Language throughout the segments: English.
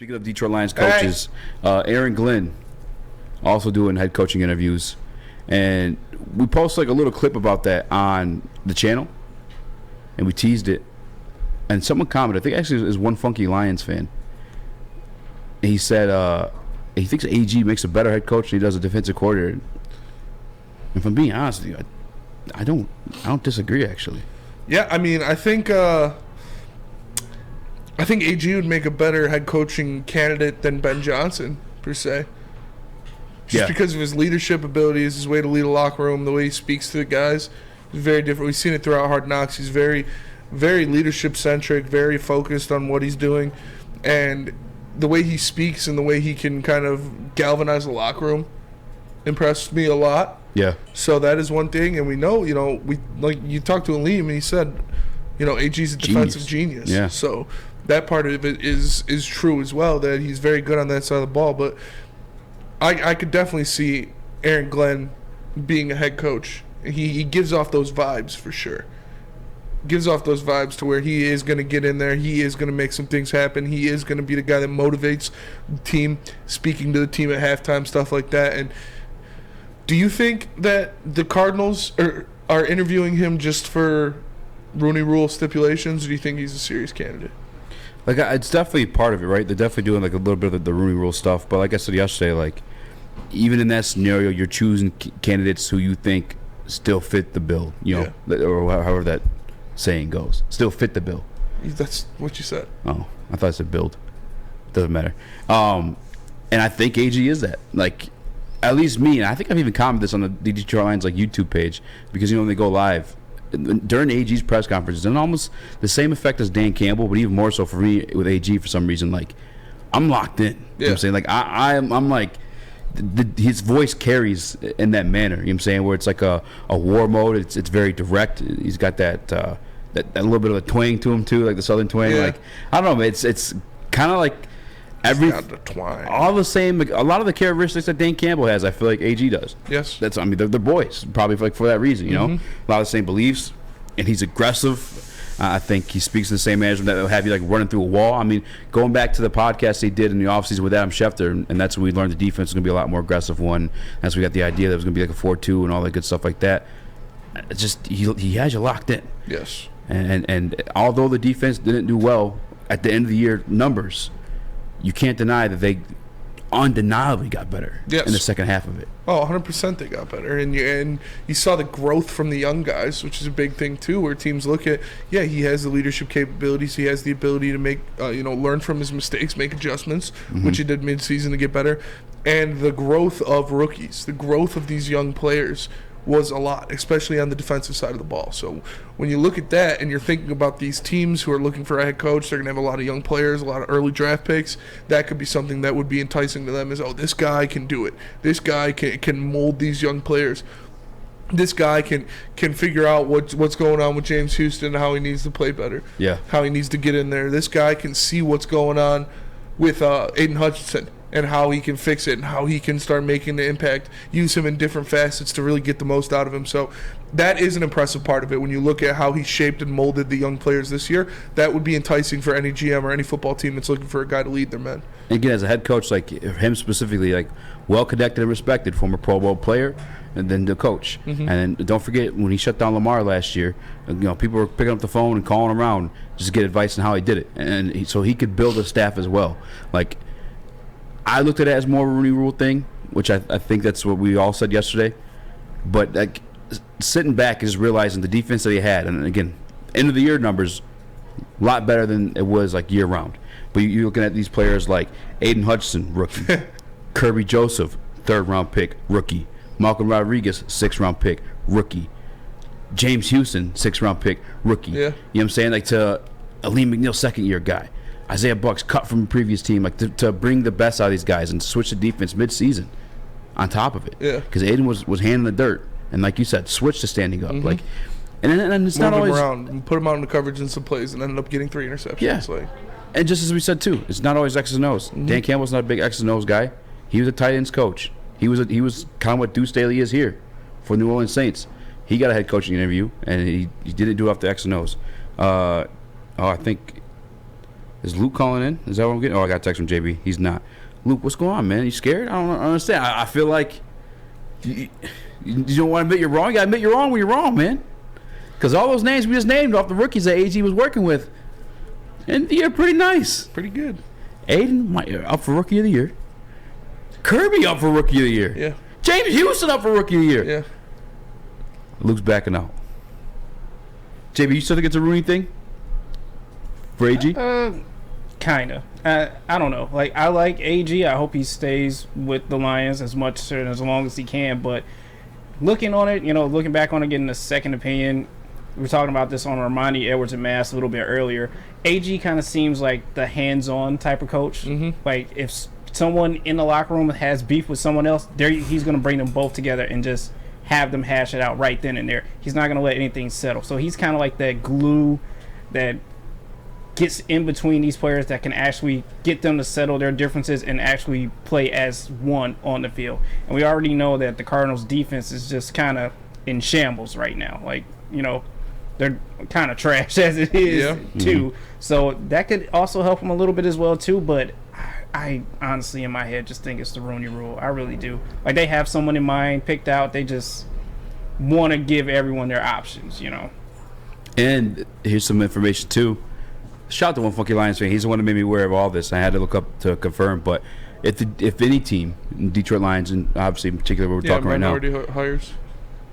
Speaking of Detroit Lions coaches, Aaron Glenn also doing head coaching interviews, and we posted like a little clip about that on the channel, and we teased it. And someone commented, I think actually it was one funky Lions fan. And he said he thinks AG makes a better head coach than he does a defensive coordinator. And if I'm being honest with you, I don't disagree actually. Yeah, I mean, I think AG would make a better head coaching candidate than Ben Johnson, per se. Just because of his leadership abilities, his way to lead a locker room, the way he speaks to the guys is very different. We've seen it throughout Hard Knocks. He's very, very leadership-centric, very focused on what he's doing. And the way he speaks and the way he can kind of galvanize the locker room impressed me a lot. Yeah. So that is one thing. And we know, we like you talked to Aleem and he said, AG's a defensive genius. Yeah. So that part of it is true as well, that he's very good on that side of the ball. But I could definitely see Aaron Glenn being a head coach. He gives off those vibes for sure. Gives off those vibes to where he is going to get in there. He is going to make some things happen. He is going to be the guy that motivates the team, speaking to the team at halftime, stuff like that. And do you think that the Cardinals are interviewing him just for Rooney Rule stipulations, or do you think he's a serious candidate? Like, it's definitely part of it, right? They're definitely doing like a little bit of the Rooney Rule stuff. But like I said yesterday, like even in that scenario, you're choosing candidates who you think still fit the bill, or however that saying goes. Still fit the bill. That's what you said. Oh, I thought I said build. Doesn't matter. And I think AG is that. Like, at least me, and I think I've even commented this on the Detroit Lions like YouTube page, because when they go live during AG's press conferences, and almost the same effect as Dan Campbell, but even more so for me with AG for some reason. Like, I'm locked in. You know what I'm saying? Like, I'm like, his voice carries in that manner. You know what I'm saying? Where it's like a war mode. It's very direct. He's got that little bit of a twang to him too, like the Southern twang. Yeah. Like, I don't know. It's kind of like all the same. Like, a lot of the characteristics that Dan Campbell has, I feel like AG does. Yes. They're boys, probably for that reason. A lot of the same beliefs, and he's aggressive. I think he speaks to the same management that will have you like running through a wall. I mean, going back to the podcast they did in the offseason with Adam Schefter, and that's when we learned the defense was going to be a lot more aggressive one. That's when we got the idea that it was going to be like a 4-2 and all that good stuff like that. It's just he has you locked in. Yes. And although the defense didn't do well at the end of the year numbers, you can't deny that they undeniably got better in the second half of it. Oh, 100% they got better. And you saw the growth from the young guys, which is a big thing too, where teams look at, he has the leadership capabilities. He has the ability to make, learn from his mistakes, make adjustments, which he did midseason to get better. And the growth of rookies, the growth of these young players was a lot, especially on the defensive side of the ball. So when you look at that and you're thinking about these teams who are looking for a head coach, they're going to have a lot of young players, a lot of early draft picks. That could be something that would be enticing to them, is, this guy can do it. This guy can mold these young players. This guy can figure out what's going on with James Houston and how he needs to play better. Yeah. How he needs to get in there. This guy can see what's going on with Aiden Hutchinson and how he can fix it and how he can start making the impact, use him in different facets to really get the most out of him. So that is an impressive part of it. When you look at how he shaped and molded the young players this year, that would be enticing for any GM or any football team that's looking for a guy to lead their men. And again, as a head coach, like him specifically, like well-connected and respected, former Pro Bowl player, and then the coach. And then don't forget, when he shut down Lamar last year, people were picking up the phone and calling around just to get advice on how he did it. And so he could build a staff as well. Like, I looked at it as more of a Rooney Rule thing, which I think that's what we all said yesterday. But like, sitting back and just realizing the defense that he had, and again, end of the year numbers, a lot better than it was like year round. But you're looking at these players like Aiden Hutchinson, rookie, Kirby Joseph, 3rd round pick, rookie, Malcolm Rodriguez, 6th round pick, rookie, James Houston, 6th round pick, rookie. Yeah. You know what I'm saying? Like, to Aleem McNeil, 2nd year guy. Isaiah Bucks cut from a previous team, like to bring the best out of these guys and switch the defense mid-season on top of it. Yeah. Because Aiden was handing the dirt, and like you said, switch to standing up. Like, and it's not always around and put him out in the coverage in some plays and ended up getting 3 interceptions. Yeah. Like, and just as we said too, it's not always X's and O's. Dan Campbell's not a big X's and O's guy. He was a tight ends coach. He was kind of what Deuce Staley is here for New Orleans Saints. He got a head coaching interview, and he didn't do it off the X's and O's. I think Is Luke calling in? Is that what I'm getting? Oh, I got a text from JB. He's not. Luke, what's going on, man? You scared? I don't understand. I feel like you don't want to admit you're wrong. You got to admit you're wrong when you're wrong, man. Because all those names we just named off the rookies that AG was working with, and they're pretty nice. Pretty good. Aiden up for Rookie of the Year. Kirby up for Rookie of the Year. Yeah. James Houston up for Rookie of the Year. Yeah. Luke's backing out. JB, you still think it's a Rooney thing? For AG? Kinda. I don't know. Like, I like AG. I hope he stays with the Lions as much and as long as he can. But looking on it, looking back on it, getting a second opinion. We were talking about this on Ermanni, Edwards, and Mass a little bit earlier. AG kind of seems like the hands-on type of coach. Mm-hmm. Like, if someone in the locker room has beef with someone else, he's going to bring them both together and just have them hash it out right then and there. He's not going to let anything settle. So he's kind of like that glue that gets in between these players that can actually get them to settle their differences and actually play as one on the field. And we already know that the Cardinals' defense is just kind of in shambles right now. Like, they're kind of trash as it is, too. Mm-hmm. So that could also help them a little bit as well, too. But I honestly, in my head, just think it's the Rooney Rule. I really do. Like, they have someone in mind picked out. They just want to give everyone their options, And here's some information, too. Shout out to One Funky Lions fan. He's the one that made me aware of all this. I had to look up to confirm. But if any team, Detroit Lions, and obviously in particular what we're talking right now. Minority hires?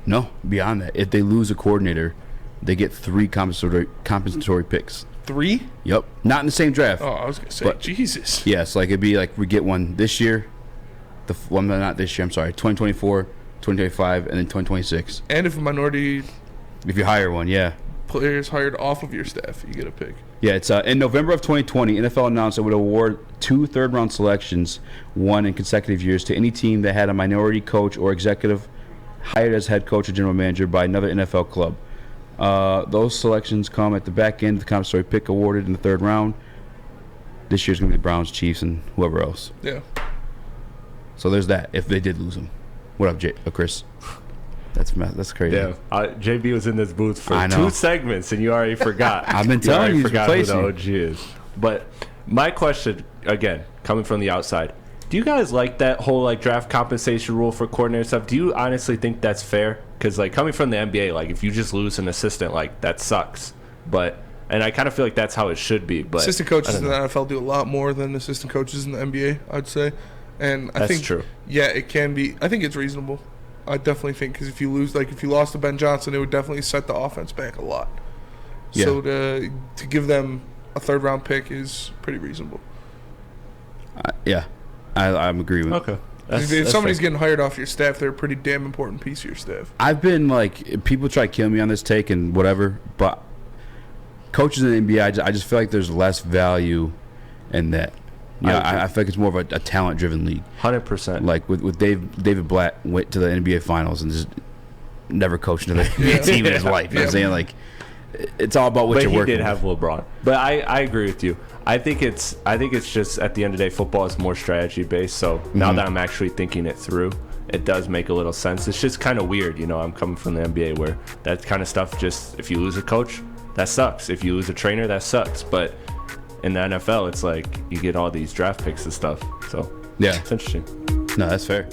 No, beyond that. If they lose a coordinator, they get 3 compensatory picks. 3? Yep. Not in the same draft. Oh, I was going to say, Jesus. Yes, like it'd be like we get one this year. Not this year, I'm sorry. 2024, 2025, and then 2026. And if a minority... If you hire one, yeah. Players hired off of your staff, you get a pick. Yeah, it's in November of 2020, NFL announced it would award 2 third-round selections, one in consecutive years, to any team that had a minority coach or executive hired as head coach or general manager by another NFL club. Those selections come at the back end of the compensatory pick awarded in the 3rd round. This year's going to be the Browns, Chiefs, and whoever else. Yeah. So there's that, if they did lose them. What up, Chris? That's crazy. Yeah, JB was in this booth for 2 segments, and you already forgot. I've been telling you, forgot who the OG is. But my question, again, coming from the outside, do you guys like that whole draft compensation rule for coordinator stuff? Do you honestly think that's fair? Because coming from the NBA, if you just lose an assistant, that sucks. And I kind of feel like that's how it should be. But assistant coaches in the NFL do a lot more than assistant coaches in the NBA, I'd say. And I think true. Yeah, it can be. I think it's reasonable. I definitely think because if you lose, if you lost to Ben Johnson, it would definitely set the offense back a lot. Yeah. So to give them a 3rd round pick is pretty reasonable. Yeah, I'm agreeing with. Okay. If somebody's getting hired off your staff, they're a pretty damn important piece of your staff. I've been people try to kill me on this take and whatever, but coaches in the NBA, I just feel like there's less value in that. I feel like it's more of a talent-driven league. 100%. Like with David Blatt went to the NBA Finals and just never coached another NBA team in his life. You know what I'm saying? It's all about what you're working with. But he did have LeBron. But I agree with you. I think it's just at the end of the day, football is more strategy-based. So now that I'm actually thinking it through, it does make a little sense. It's just kind of weird. I'm coming from the NBA where that kind of stuff just, if you lose a coach, that sucks. If you lose a trainer, that sucks. But in the NFL, it's you get all these draft picks and stuff. So, yeah, it's interesting. No, that's fair.